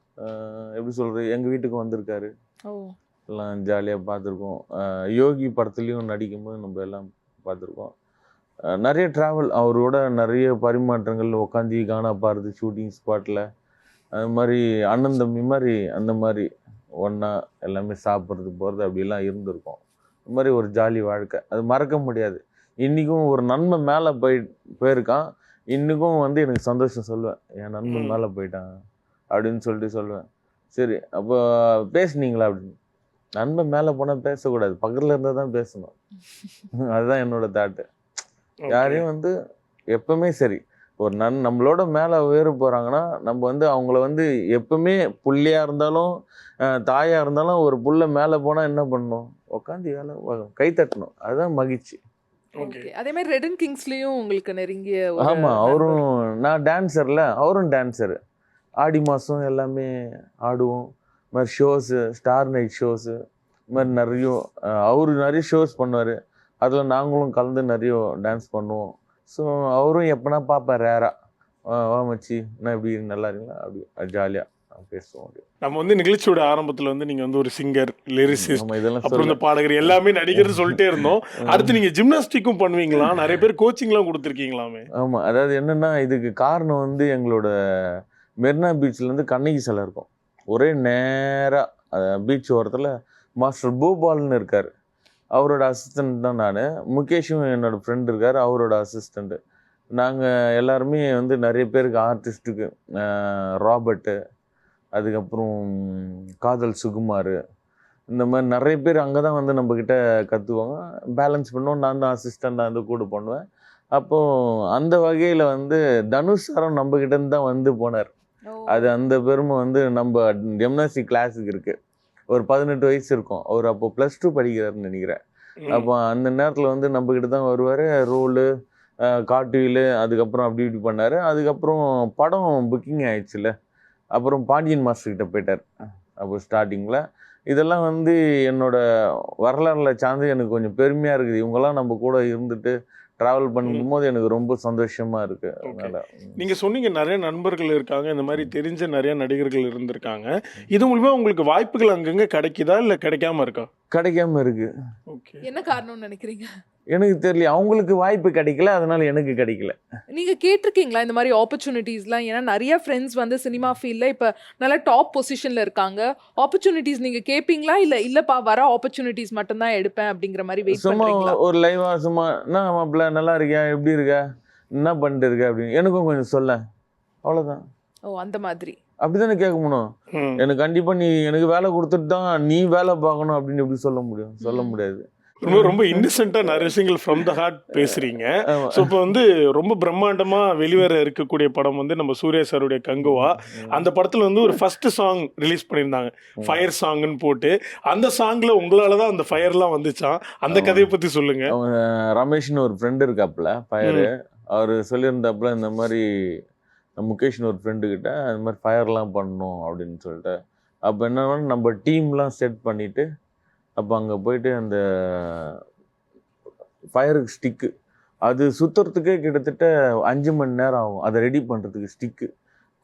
C: எப்படி சொல்றது, எங்கள் வீட்டுக்கு வந்திருக்காரு,
B: ஓ.
C: எல்லாம் ஜாலியாக பார்த்துருக்கோம். யோகி படத்துலேயும் நடிக்கும்போது நம்ம எல்லாம் பார்த்துருக்கோம். நிறைய ட்ராவல், அவரோட நிறைய பரிமாற்றங்கள், உட்காந்து கானா பாடுறது ஷூட்டிங் ஸ்பாட்டில், அது மாதிரி அண்ணன் தம்பி மாதிரி அந்த மாதிரி ஒன்றா எல்லாமே சாப்பிட்றது போகிறது அப்படிலாம் இருந்திருக்கோம். இந்த மாதிரி ஒரு ஜாலி வாழ்க்கை, அது மறக்க முடியாது. இன்றைக்கும் ஒரு நண்பன் மேலே போயிருக்கான், இன்றைக்கும் வந்து எனக்கு சந்தோஷம் சொல்லுவேன், என் நண்பன் மேலே போயிட்டான் அப்படின்னு சொல்லிட்டு சொல்லுவேன். சரி அப்போ பேசுனீங்களா அப்படின்னு. நண்பன் மேலே போனால் பேசக்கூடாது, பக்கத்தில் இருந்தால் தான் பேசணும். அதுதான் என்னோட தாட்டு. யாரையும் வந்து எப்பவுமே சரி, ஒரு நம்மளோட மேலே உயர போகிறாங்கன்னா நம்ம வந்து அவங்கள வந்து எப்பவுமே புள்ளையாக இருந்தாலும் தாயாக இருந்தாலும் ஒரு புள்ள மேலே போனால் என்ன பண்ணணும், உட்காந்து கை தட்டணும், அதுதான் மகிழ்ச்சி.
B: ஓகே. அதே மாதிரி ரெடன் கிங்ஸ்லயும் உங்களுக்கு நெருங்கிய ஒரு
C: ஆமாம்,
B: நண்பர்.
C: அவரும் நான் டான்ஸரில், அவரும் டான்ஸரு. ஆடி மாதம் எல்லாமே ஆடுவோம். இது மாதிரி ஷோஸு, ஸ்டார் நைட் ஷோஸு, இது மாதிரி நிறைய அவர் நிறைய ஷோஸ் பண்ணுவார். அதில் நாங்களும் கலந்து நிறைய டான்ஸ் பண்ணுவோம். ஸோ அவரும் எப்போனா பார்ப்பேன் ரேராக, வா மச்சி நான் எப்படி நல்லா இருக்கீங்களா அப்படி ஜாலியாக பேசுவோம். அப்படி
A: நம்ம வந்து நிகழ்ச்சியோட ஆரம்பத்துல வந்து நீங்க வந்து ஒரு சிங்கர், லிரிசிஸ்ட்,
C: நம்ம இதெல்லாம்
A: அப்புறம் இந்த பாடகர் எல்லாமே நடிகர் சொல்லிட்டே இருந்தோம். அடுத்து நீங்க ஜிம்னாஸ்டிக்கும் பண்ணுவீங்களா? நிறைய பேர் கோச்சிங்லாம் கொடுத்துருக்கீங்களாமே.
C: ஆமாம், அதாவது என்னென்னா இதுக்கு காரணம் வந்து எங்களோட மெரினா பீச்லேருந்து கண்ணகி சிலை இருக்கும். ஒரே நேராக பீச் ஓரத்தில் மாஸ்டர் பூபால்னு இருக்கார், அவரோட அசிஸ்டண்ட் தான் நான். முகேஷும் என்னோட ஃப்ரெண்ட் இருக்கார், அவரோட அசிஸ்டண்ட்டு. நாங்கள் எல்லாருமே வந்து நிறைய பேருக்கு ஆர்டிஸ்ட்டுக்கு, ராபர்ட்டு, அதுக்கப்புறம் காதல் சுகுமார், இந்த மாதிரி நிறைய பேர் அங்கே தான் வந்து நம்மக்கிட்ட கற்றுக்குவாங்க. பேலன்ஸ் பண்ணுவோம், நான் தான் அசிஸ்டண்ட்டாக வந்து கூட பண்ணுவேன். அப்போது அந்த வகையில் வந்து தனுஷ் சாரும் நம்மக்கிட்டேருந்து தான் வந்து போனார்.
B: ஓ.
C: அது அந்த பெருமை வந்து நம்ம ஜிம்னாஸ்டிக் கிளாஸுக்கு இருக்குது. ஒரு 18 வயசு இருக்கும், அவர் அப்போ +2 படிக்கிறாருன்னு நினைக்கிறேன். அப்போ அந்த நேரத்தில் வந்து நம்மக்கிட்ட தான் வருவார். ரோலு, காட்டுவீல், அதுக்கப்புறம் அப்படி இப்படி பண்ணார். அதுக்கப்புறம் படம் புக்கிங் ஆயிடுச்சுல்ல, அப்புறம் பாண்டியன் மாஸ்டர்கிட்ட போயிட்டார். அப்போ ஸ்டார்டிங்கில் இதெல்லாம் வந்து என்னோட வரலாறுல சார்ந்து எனக்கு கொஞ்சம் பெருமையாக இருக்குது. இவங்கெல்லாம் நம்ம கூட இருந்துட்டு ட்ராவல் பண்ணும்போது எனக்கு ரொம்ப சந்தோஷமாக இருக்குது. அதனால்
A: நீங்க சொன்னீங்க நிறைய நண்பர்கள் இருக்காங்க, இந்த மாதிரி தெரிஞ்ச நிறைய நடிகர்கள் இருந்திருக்காங்க. இது மூலியமா உங்களுக்கு வாய்ப்புகள் அங்கங்க கிடைக்குதா இல்ல கிடைக்காம இருக்கா?
C: கிடைக்காம இருக்கு.
A: ஓகே.
B: என்ன காரணம்னு நினைக்கிறீங்க?
C: எனக்கு தெரியல, அவங்களுக்கு வாய்ப்பு கிடைக்கல, அதனால எனக்கு கிடைக்கல.
B: நீங்க கேட்டிருக்கீங்களா இந்த மாதிரி ஆப்பர்ச்சுனிட்டிஸ்லாம்? ஏன்னா நிறைய ஃப்ரெண்ட்ஸ் வந்து சினிமா ஃபீல்ட்ல இப்ப நல்ல டாப் பொசிஷன்ல இருக்காங்க. ஆப்பர்ச்சுனிட்டிஸ் நீங்க கேட்பீங்களா, இல்லப்பா வர ஆப்பர்ச்சுனிட்டிஸ் மட்டும் தான் எடுப்பேன் அப்படிங்கிற மாதிரி வெயிட்
C: சும்மா
B: பண்றீங்களா?
C: ஒரு லைவா சும்மா என்ன மாப்பிள்ள நல்லா இருக்கியா, எப்படி இருக்க, என்ன பண்ணிட்டு இருக்க அப்படின்னு எனக்கும் கொஞ்சம் சொல்ல, அவ்வளோதான்.
B: ஓ, அந்த மாதிரி.
C: அப்படிதானே கேட்க முடியும். எனக்கு கண்டிப்பா நீ எனக்கு வேலை கொடுத்துட்டு தான் நீ வேலை பார்க்கணும் அப்படின்னு எப்படி சொல்ல முடியும்? சொல்ல முடியாது.
A: ரொம்ப இன்னசென்ட்டா நிறைய விஷயங்கள் ஃப்ரம் த ஹார்ட் பேசுறீங்க.
C: ஆமா.
A: ஸோ இப்போ வந்து ரொம்ப பிரம்மாண்டமா வெளிவர இருக்கக்கூடிய படம் வந்து நம்ம சூர்யா சாருடைய கங்குவா. அந்த படத்துல வந்து ஒரு ஃபர்ஸ்ட் சாங் ரிலீஸ் பண்ணியிருந்தாங்க, ஃபயர் சாங்னு போட்டு. அந்த சாங்ல உங்களால தான் அந்த ஃபயர்லாம் வந்துச்சான். அந்த கதையை பத்தி சொல்லுங்க.
C: அவங்க ரமேஷ்னு ஒரு ஃப்ரெண்டு இருக்காப்புல ஃபயரு, அவர் சொல்லியிருந்தாப்புல இந்த மாதிரி முகேஷ்னு ஒரு ஃப்ரெண்டுக்கிட்ட இந்த மாதிரி ஃபயர்லாம் பண்ணணும் அப்படின்னு சொல்லிட்டு. அப்போ என்ன நம்ம டீம்லாம் செட் பண்ணிவிட்டு அப்போ அங்கே போயிட்டு அந்த ஃபயருக்கு ஸ்டிக்கு அது சுற்றுறதுக்கே கிட்டத்தட்ட 5 மணி நேரம் ஆகும். அதை ரெடி பண்ணுறதுக்கு ஸ்டிக்கு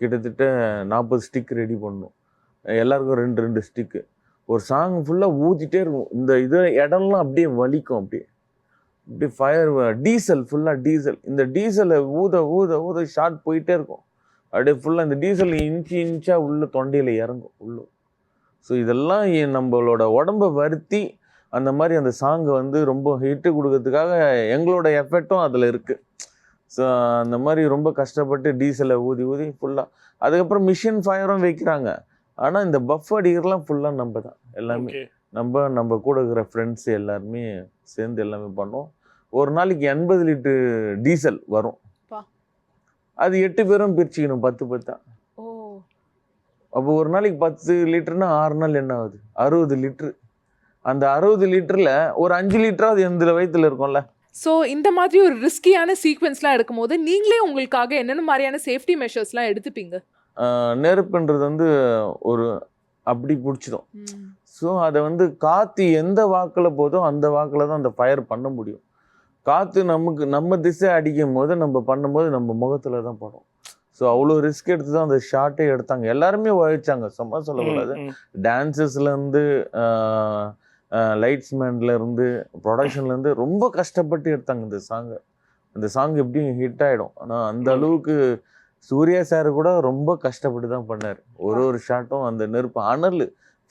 C: கிட்டத்தட்ட 40 ஸ்டிக் ரெடி பண்ணணும். எல்லாருக்கும் 2 ஸ்டிக்கு. ஒரு சாங் ஃபுல்லாக ஊற்றிட்டே இருக்கும். இந்த இடம்லாம் அப்படியே வலிக்கும். அப்படியே ஃபயர் டீசல் ஃபுல்லாக டீசல். இந்த டீசலை ஊத ஷார்ட் போயிட்டே இருக்கும். அப்படியே ஃபுல்லாக இந்த டீசல் இன்ச்சாக உள்ள தொண்டையில் இறங்கும் உள்ள. ஸோ இதெல்லாம் நம்மளோட உடம்பை வருத்தி அந்த மாதிரி அந்த சாங்கை வந்து ரொம்ப ஹிட்டு கொடுக்கறதுக்காக எங்களோட எஃபெக்டும் அதில் இருக்குது. ஸோ அந்த மாதிரி ரொம்ப கஷ்டப்பட்டு டீசலை ஊதி ஃபுல்லாக. அதுக்கப்புறம் மிஷின் ஃபயரும் வைக்கிறாங்க. ஆனால் இந்த பஃப் அடிக்கிறலாம் ஃபுல்லாக நம்ம தான் எல்லாமே. நம்ம கூட இருக்கிற ஃப்ரெண்ட்ஸ் எல்லாருமே சேர்ந்து எல்லாமே பண்ணோம். ஒரு நாளைக்கு 80 லிட்டர் டீசல் வரும். அது 8 பேரும் பிரிச்சுக்கணும் 10 அப்போ ஒரு நாளைக்கு 10 லிட்டர்னா 6 நாள் என்ன ஆகுது? 60 லிட்டரு. அந்த 60 லிட்டரில் ஒரு 5 லிட்டராவது எந்த வயிற்றுல இருக்கும்ல.
B: ஸோ இந்த மாதிரி ஒரு ரிஸ்கியான சீக்வன்ஸ்லாம் எடுக்கும்போது நீங்களே உங்களுக்காக என்னென்ன மாதிரியான சேஃப்டி மெஷர்ஸ்லாம் எடுத்துப்பீங்க?
C: நெருப்புன்றது வந்து ஒரு அப்படி பிடிச்சிடும். ஸோ அதை வந்து காற்று எந்த வாக்கில் போதோ அந்த வாக்கில் தான் அந்த ஃபயர் பண்ண முடியும். காற்று நம்ம திசை அடிக்கும் போது நம்ம பண்ணும்போது நம்ம முகத்தில் தான் படும். ஸோ அவ்வளோ ரிஸ்க் எடுத்து தான் அந்த ஷார்ட்டே எடுத்தாங்க. எல்லாருமே உழைச்சாங்க, சும்மா சொல்லக்கூடாது. டான்ஸஸ்லேருந்து லைட்ஸ்மேன்லேருந்து ப்ரொடக்ஷன்லேருந்து ரொம்ப கஷ்டப்பட்டு எடுத்தாங்க இந்த சாங்கை. அந்த சாங் எப்படியும் ஹிட் ஆகிடும். ஆனால் அந்த அளவுக்கு சூர்யா சார் கூட ரொம்ப கஷ்டப்பட்டு தான் பண்ணார். ஒரு ஷாட்டும் அந்த நெருப்பு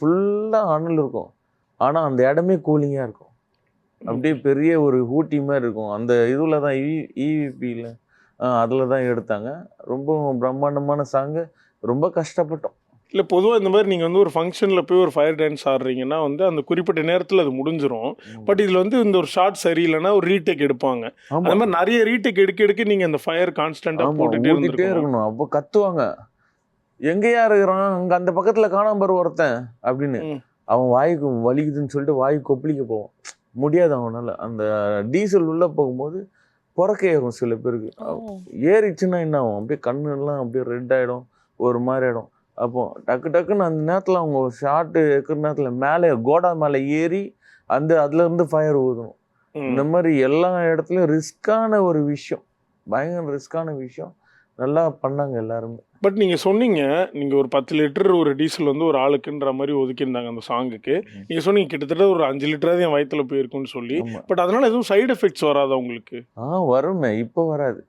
C: ஃபுல்லாக அனல் இருக்கும். ஆனால் அந்த இடமே கூலிங்காக இருக்கும். அப்படியே பெரிய ஒரு ஊட்டி மாதிரி இருக்கும். அந்த இதில் தான் இவிபியில் அதில் தான் எடுத்தாங்க. ரொம்ப பிரம்மாண்டமான சாங்கு. ரொம்ப கஷ்டப்பட்டோம்.
A: இல்லை, பொதுவாக இந்த மாதிரி நீங்கள் வந்து ஒரு ஃபங்க்ஷனில் போய் ஒரு ஃபயர் டான்ஸ் ஆடுறீங்கன்னா வந்து அந்த குறிப்பிட்ட நேரத்தில் அது முடிஞ்சிடும். பட் இதில் வந்து இந்த ஒரு ஷார்ட் சரியில்லைன்னா ஒரு ரீடேக் எடுப்பாங்க. அந்த மாதிரி நிறைய ரீடேக் எடுக்க நீங்கள் அந்த ஃபயர் கான்ஸ்டன்ட்டாக போட்டுகிட்டே இருக்கணும்.
C: அப்போ கத்துவாங்க, எங்கேயா இருக்கிறான் அங்கே அந்த பக்கத்தில் காணாம பாரு ஒருத்தன் அப்படின்னு. அவன் வாய்க்கு வலிக்குதுன்னு சொல்லிட்டு வாய் கொப்பளிக்க போவான். முடியாது அவனால். அந்த டீசல் உள்ளே போகும்போது புறக்க ஏறும் சில பேருக்கு. ஏறிச்சுன்னா என்ன ஆகும்? அப்படியே கண்ணெல்லாம் அப்படியே ரெட் ஆகிடும், ஒரு மாதிரி ஆகிடும். அப்போ டக்குன்னு அந்த நேரத்தில் அவங்க ஷார்ட்டு இருக்கிற நேரத்தில் மேலே கோடா மேலே ஏறி அதுலேருந்து ஃபயர் ஊதணும். இந்த மாதிரி எல்லா இடத்துலையும் ரிஸ்கான ஒரு விஷயம், பயங்கர ரிஸ்கான விஷயம். நல்லா பண்ணாங்க எல்லாருமே.
A: பட் நீங்கள் சொன்னீங்க, நீங்கள் ஒரு 10 லிட்டர் ஒரு டீசல் வந்து ஒரு ஆளுக்குன்ற மாதிரி ஒதுக்கியிருந்தாங்க அந்த சாங்குக்கு. நீங்கள் சொன்னீங்க கிட்டத்தட்ட ஒரு 5 லிட்டராது என் வயிற்றுல போயிருக்குன்னு சொல்லி. பட் அதனால எதுவும் சைடு எஃபெக்ட்ஸ் வராதா உங்களுக்கு?
C: வருமே. இப்போ வராது,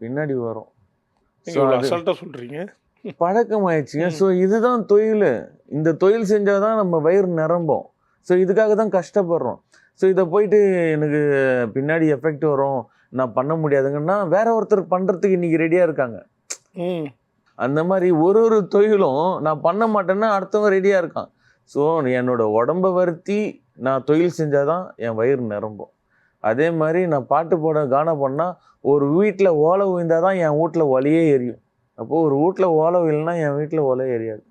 C: பின்னாடி வரும்.
A: அசால்ட்டாக சொல்கிறீங்க.
C: பழக்கம் ஆயிடுச்சுங்க. ஸோ இதுதான் தொழில். இந்த தொழில் செஞ்சால் தான் நம்ம வயிறு நிரம்போம். ஸோ இதுக்காக தான் கஷ்டப்படுறோம். ஸோ இதை போயிட்டு எனக்கு பின்னாடி எஃபெக்ட் வரும், நான் பண்ண முடியாதுங்கன்னா வேற ஒருத்தர் பண்ணுறதுக்கு இன்றைக்கி ரெடியாக இருக்காங்க. அந்த மாதிரி ஒரு தொழிலும் நான் பண்ண மாட்டேன்னா அடுத்தவங்க ரெடியாக இருக்கான். ஸோ என்னோட உடம்பை வருத்தி நான் தொழில் செஞ்சால் தான் என் வயிறு நிரம்பும். அதே மாதிரி நான் பாட்டு கானா பண்ணால் ஒரு வீட்டில் ஓலை விழுந்தால் தான் என் வீட்டில் ஒலையே எரியும். அப்போது ஒரு வீட்டில் ஓலை இல்லைன்னா என் வீட்டில் ஒலை எரியாது.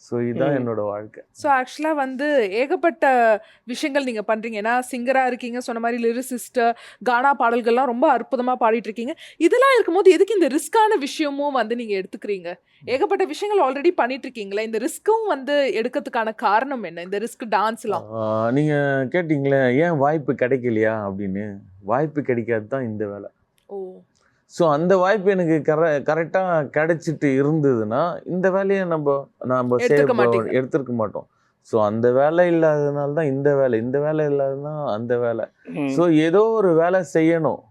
C: ஸோ இதுதான் என்னோட வாழ்க்கை.
B: ஸோ ஆக்சுவலாக வந்து ஏகப்பட்ட விஷயங்கள் நீங்கள் பண்ணுறீங்க. ஏன்னா சிங்கராக இருக்கீங்க, சொன்ன மாதிரி லிரிசிஸ்ட்டு, கானா பாடல்கள்லாம் ரொம்ப அற்புதமாக பாடிட்டு இருக்கீங்க. இதெல்லாம் இருக்கும்போது எதுக்கு இந்த ரிஸ்கான விஷயமும் வந்து நீங்கள் எடுத்துக்கிறீங்க? ஏகப்பட்ட விஷயங்கள் ஆல்ரெடி பண்ணிட்டு இருக்கீங்களே, இந்த ரிஸ்க்கும் வந்து எடுக்கிறதுக்கான காரணம் என்ன? இந்த ரிஸ்க் டான்ஸ்லாம்
C: நீங்கள் கேட்டிங்களே ஏன் வாய்ப்பு கிடைக்கலையா அப்படின்னு. வாய்ப்பு கிடைக்காது தான் இந்த வேலை. ஸோ அந்த வாய்ப்பு எனக்கு கரெக்டாக கிடைச்சிட்டு இருந்ததுன்னா இந்த வேலையை நம்ம எடுத்துருக்க மாட்டோம். ஸோ அந்த வேலை இல்லாததுனால தான் இந்த வேலை இல்லாததுனா அந்த வேலை. ஸோ ஏதோ ஒரு வேலை செய்யணும்.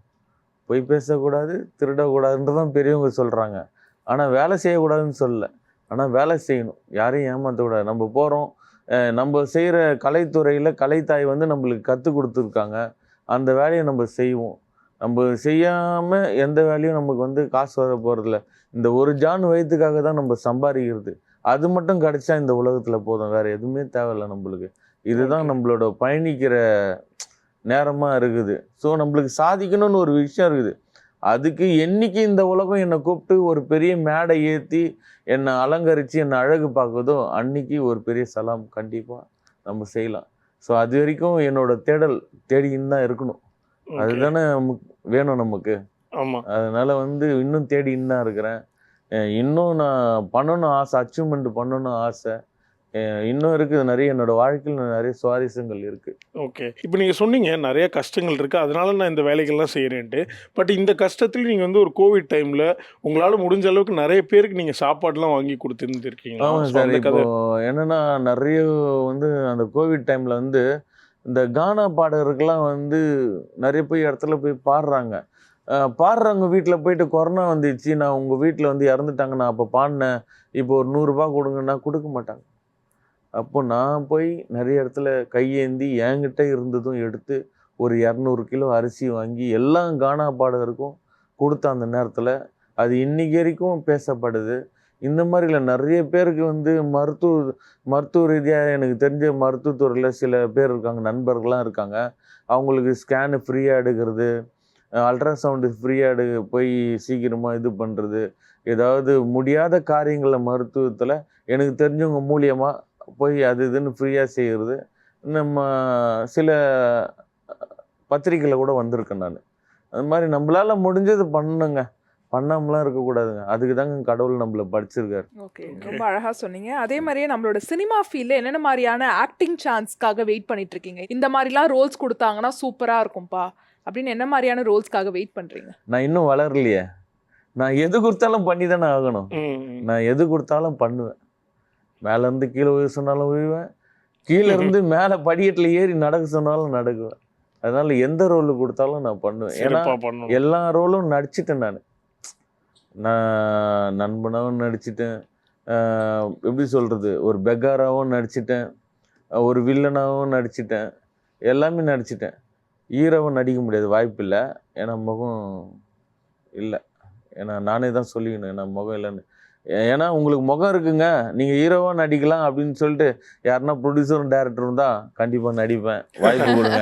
C: பொய் பேசக்கூடாது, திருடக்கூடாதுன்றதான் பெரியவங்க சொல்கிறாங்க. ஆனால் வேலை செய்யக்கூடாதுன்னு சொல்லலை. ஆனால் வேலை செய்யணும், யாரையும் ஏமாற்றக்கூடாது. நம்ம போகிறோம், நம்ம செய்கிற கலைத்துறையில் கலைத்தாய் வந்து நம்மளுக்கு கற்றுக் கொடுத்துருக்காங்க. அந்த வேலையை நம்ம செய்வோம். நம்ம செய்யாமல் எந்த வேலையும் நமக்கு வந்து காசு வர போகிறதில்ல. இந்த ஒரு ஜான் வயிற்றுக்காக தான் நம்ம சம்பாதிக்கிறது. அது மட்டும் கிடைச்சா இந்த உலகத்தில் போதும், வேறு எதுவுமே தேவையில்லை நம்மளுக்கு. இதுதான் நம்மளோட பயணிக்கிற நேரமாக இருக்குது. ஸோ நம்மளுக்கு சாதிக்கணும்னு ஒரு விஷயம் இருக்குது. அதுக்கு என்னைக்கு இந்த உலகம் என்னை கூப்பிட்டு ஒரு பெரிய மேடை ஏற்றி என்னை அலங்கரித்து என்னை அழகு பார்க்குதோ அன்னைக்கு ஒரு பெரிய சலாம் கண்டிப்பாக நம்ம செய்யலாம். ஸோ அது வரைக்கும் என்னோட தேடின்னு தான் இருக்கணும். அதுதானே வேணும் நமக்கு. அதனால வந்து இன்னும் தேடின்னு தான் இருக்கிறேன். இன்னும் நான் பண்ணணும் ஆசை, அச்சீவ்மெண்ட் பண்ணணும் ஆசை. இன்னும் இருக்குது நிறைய, என்னோட வாழ்க்கையில் நிறைய சுவாரஸ்யங்கள் இருக்குது.
A: ஓகே. இப்போ நீங்கள் சொன்னீங்க நிறைய கஷ்டங்கள் இருக்குது, அதனால நான் இந்த வேலைகள்லாம் செய்கிறேன்ட்டு. பட் இந்த கஷ்டத்தில் நீங்கள் வந்து ஒரு கோவிட் டைமில் உங்களால் முடிஞ்ச அளவுக்கு நிறைய பேருக்கு நீங்கள் சாப்பாடுலாம் வாங்கி கொடுத்துருந்துருக்கீங்க.
C: ஆமாம் சார். இப்போ என்னென்னா நிறைய வந்து அந்த கோவிட் டைமில் வந்து இந்த கானா பாடகருக்கெல்லாம் வந்து நிறைய இடத்துல போய் பாடுறாங்க. பாடுறவங்க வீட்டில் போயிட்டு கொரோனா வந்துச்சு, நான் உங்கள் வீட்டில் வந்து இறந்துட்டாங்க, நான் அப்போ பாடினேன், இப்போ ஒரு 100 ரூபா கொடுங்கன்னா கொடுக்க மாட்டாங்க. அப்போ நான் போய் நிறைய இடத்துல கையேந்தி என்கிட்ட இருந்ததும் எடுத்து ஒரு 200 கிலோ அரிசி வாங்கி எல்லா கானா பாடகருக்கும் கொடுத்த அந்த நேரத்தில் அது இன்னைக்கு வரைக்கும் பேசப்படுது. இந்த மாதிரில நிறைய பேருக்கு வந்து மருத்துவ ரீதியாக எனக்கு தெரிஞ்ச மருத்துவத்துறையில் சில பேர் இருக்காங்க, நண்பர்கள்லாம் இருக்காங்க. அவங்களுக்கு ஸ்கேனு ஃப்ரீயாக எடுக்கிறது, அல்ட்ராசவுண்டு ஃப்ரீயாக போய் சீக்கிரமாக இது பண்ணுறது, ஏதாவது முடியாத காரியங்களை மருத்துவத்தில் எனக்கு தெரிஞ்சவங்க மூலியமாக போய் அது இதுன்னு ஃப்ரீயாக செய்கிறது நம்ம சில பத்திரிக்கையில் கூட வந்திருக்கேன் நான். அது மாதிரி நம்மளால் முடிஞ்சது பண்ணணுங்க, பண்ணாமலாம் இருக்கக்கூடாதுங்க. அதுக்கு தாங்க கடவுள் நம்மளை படிச்சிருக்காரு.
B: ஓகே, ரொம்ப அழகாக சொன்னீங்க. அதே மாதிரியே நம்மளோட சினிமா ஃபீல்டில் என்னென்ன மாதிரியான ஆக்டிங் சான்ஸ்க்காக வெயிட் பண்ணிட்டு இருக்கீங்க? இந்த மாதிரிலாம் ரோல்ஸ் கொடுத்தாங்கன்னா சூப்பராக இருக்கும்பா அப்படின்னு என்ன மாதிரியான ரோல்ஸ்க்காக வெயிட் பண்ணுறீங்க?
C: நான் இன்னும் வளரலையே, நான் எது கொடுத்தாலும் பண்ணி தானே ஆகணும். நான் எது கொடுத்தாலும் பண்ணுவேன். மேலேருந்து கீழே உயிர சொன்னாலும் உயிடுவேன், கீழே இருந்து மேலே படிக்கட்டில் ஏறி நடக்க சொன்னாலும் நடக்குவேன். அதனால எந்த ரோல் கொடுத்தாலும் நான் பண்ணுவேன். ஏன்னா எல்லா ரோலும் நடிச்சிட்டேன். நான் நண்பனாகவும் நடிச்சிட்டேன், எப்படி சொல்கிறது, ஒரு பெக்காராகவும் நடிச்சிட்டேன், ஒரு வில்லனாகவும் நடிச்சிட்டேன், எல்லாமே நடிச்சிட்டேன். ஹீரோவும் நடிக்க முடியாது, வாய்ப்பு இல்லை. ஏன்னா முகம் இல்லை, ஏன்னா நானே தான் சொல்லிக்கணும் ஏன்னா முகம் இல்லைன்னு. ஏன்னா உங்களுக்கு முகம் இருக்குங்க, நீங்கள் ஹீரோவாக நடிக்கலாம் அப்படின்னு சொல்லிட்டு யாருன்னா ப்ரொடியூசரும் டேரக்டரும் தான் கண்டிப்பாக நடிப்பேன், வாய்ப்பு கொடுங்க.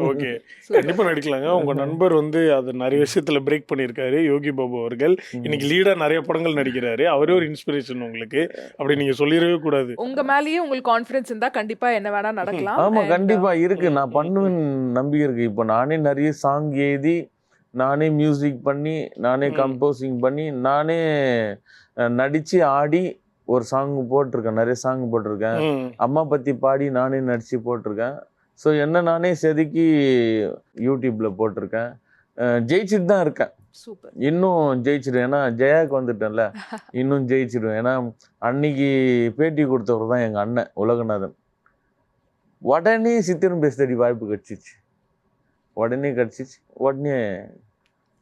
A: ஓகே, கண்டிப்பாக நடிக்கலாங்க. உங்கள் நண்பர் வந்து அது நிறைய விஷயத்தில் பிரேக் பண்ணியிருக்காரு, யோகி பாபு அவர்கள். இன்னைக்கு லீடாக நிறைய படங்கள் நடிக்கிறாரு, அவரே ஒரு இன்ஸ்பிரேஷன் உங்களுக்கு, அப்படி நீங்கள் சொல்லிடவே கூடாது.
B: உங்கள் மேலேயே உங்களுக்கு கான்ஃபிடன்ஸ் இருந்தால் கண்டிப்பாக என்ன வேணால் நடக்கலாம்.
C: ஆமாம், கண்டிப்பாக இருக்குது, நான் பண்ணுவேன் நம்பிக்கை இருக்குது. இப்போ நானே நிறைய சாங் எழுதி, நானே மியூசிக் பண்ணி, நானே கம்போசிங் பண்ணி, நானே நடித்து ஆடி ஒரு சாங் போட்டிருக்கேன், நிறைய சாங் போட்டிருக்கேன். அம்மா பற்றி பாடி நானே நடித்து போட்டிருக்கேன். ஸோ என்ன நானே செதுக்கி யூடியூப்பில் போட்டிருக்கேன். ஜெயிச்சுட்டு தான் இருக்கேன், இன்னும் ஜெயிச்சிடுவேன். ஏன்னா ஜெயாவுக்கு வந்துட்டேன்ல, இன்னும் ஜெயிச்சிடுவேன். ஏன்னா அன்னைக்கு பேட்டி கொடுத்தவர் தான் எங்கள் அண்ணன் உலகநாதன். உடனே சித்திரம் பேசுதடி வாய்ப்பு கிடச்சிச்சு, உடனே கிடச்சிச்சு, உடனே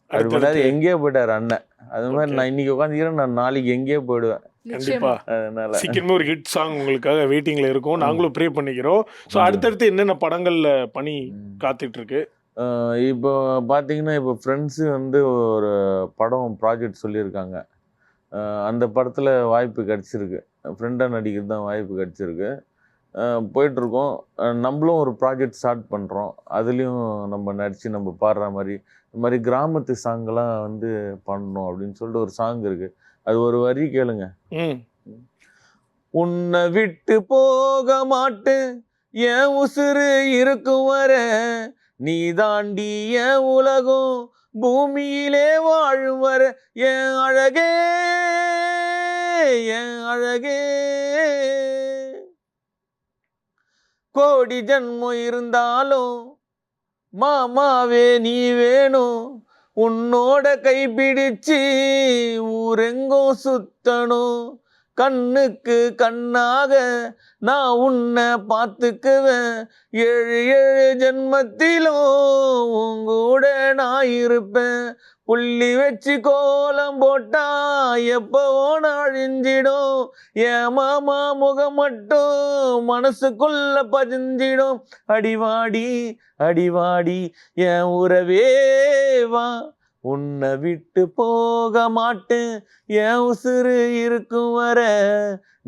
C: அப்படி போட்டாரு, எங்கேயோ போயிட்டாரு அண்ணன். அது மாதிரி நான் இன்னைக்கு உட்காந்துக்கிறேன், நான் நாளைக்கு எங்கேயோ போயிடுவேன்.
A: கண்டிப்பா அதனால சீக்கிரமே ஒரு ஹிட் சாங் உங்களுக்காக வெயிட்டிங்ல இருக்கும், நாங்களும் ப்ரே பண்ணிக்கிறோம். ஸோ அடுத்தடுத்து என்னென்ன படங்கள்ல பணி காத்துட்டு இருக்கு?
C: இப்போ பார்த்தீங்கன்னா இப்போ ஃப்ரெண்ட்ஸு வந்து ஒரு படம் ப்ராஜெக்ட் சொல்லியிருக்காங்க. அந்த படத்தில் வாய்ப்பு கிடச்சிருக்கு, ஃப்ரெண்டாக நடிக்கிறது தான் வாய்ப்பு கிடச்சிருக்கு. போயிட்டுருக்கோம். நம்மளும் ஒரு ப்ராஜெக்ட் ஸ்டார்ட் பண்ணுறோம், அதுலேயும் நம்ம நடித்து நம்ம பாடுற மாதிரி இந்த மாதிரி கிராமத்து சாங்கெல்லாம் வந்து பண்ணணும் அப்படின்னு சொல்லிட்டு ஒரு சாங் இருக்குது. அது ஒரு வரி கேளுங்க. உன்னை விட்டு போக மாட்டேன், என் உசுறு இருக்கும் வர, நீ தாண்டி என் உலகம் பூமியிலே வாழும் வர, என் அழகே என் அழகே, கோடி ஜன்மம் இருந்தாலும் மாமாவே நீ வேணும், உன்னோட கைப்பிடிச்சு ஊரெங்கும் சுத்தணும், கண்ணுக்கு கண்ணாக நான் உன்னை பார்த்துக்குவேன், 7 ஜென்மத்திலும் உங்கூட நான் இருப்பேன், புள்ளி வச்சு கோலம் போட்டா எப்பவோ அழிஞ்சிடும், என் மாமா முகம் மட்டும் மனசுக்குள்ள பதிஞ்சிடும், அடிவாடி அடிவாடி என் உறவேவா, உன்னை விட்டு போக மாட்டேன், என் உசுறு இருக்கும் வர,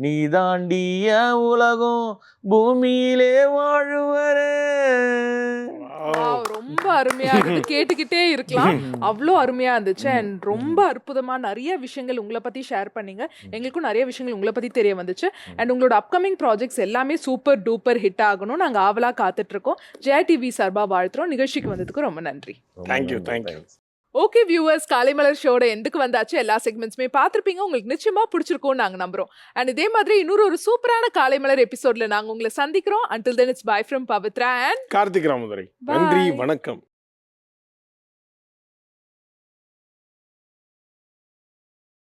C: நீ தாண்டி என் உலகம் பூமியிலே வாழுவர.
B: ரொம்ப அருமையா இருக்கு, கேட்டுக்கிட்டே இருக்கலாம், அவ்வளோ அருமையா இருந்துச்சு. அண்ட் ரொம்ப அற்புதமா நிறைய விஷயங்கள் உங்களை பத்தி ஷேர் பண்ணீங்க, எங்களுக்கும் நிறைய விஷயங்கள் உங்களை பத்தி தெரிய வந்துச்சு. அண்ட் உங்களோட அப்கமிங் ப்ராஜெக்ட்ஸ் எல்லாமே சூப்பர் டூப்பர் ஹிட் ஆகணும், நாங்க ஆவலா காத்துட்டு இருக்கோம். ஜெயா டிவி சார்பா வாழ்த்துறோம். நிகழ்ச்சிக்கு வந்ததுக்கு ரொம்ப நன்றி.
A: தேங்க்யூ.
B: ஓகே வியூவர்ஸ், காலைமலர் ஷோட எண்டுக்கு வந்தாச்சு. எல்லா செக்மெண்ட்ஸுமே பார்த்துருப்பீங்க. உங்களுக்கு நிச்சயமா பிடிச்சிருக்கும்னு நாங்க நம்புறோம். அண்ட் இதே மாதிரி இன்னொரு ஒரு சூப்பரான காலைமலர் எபிசோட்ல நாங்க உங்களை சந்திக்கிறோம். until then it's bye from Pavithra and
A: Karthik Ramadurai.
B: Bye.
A: நன்றி, வணக்கம்.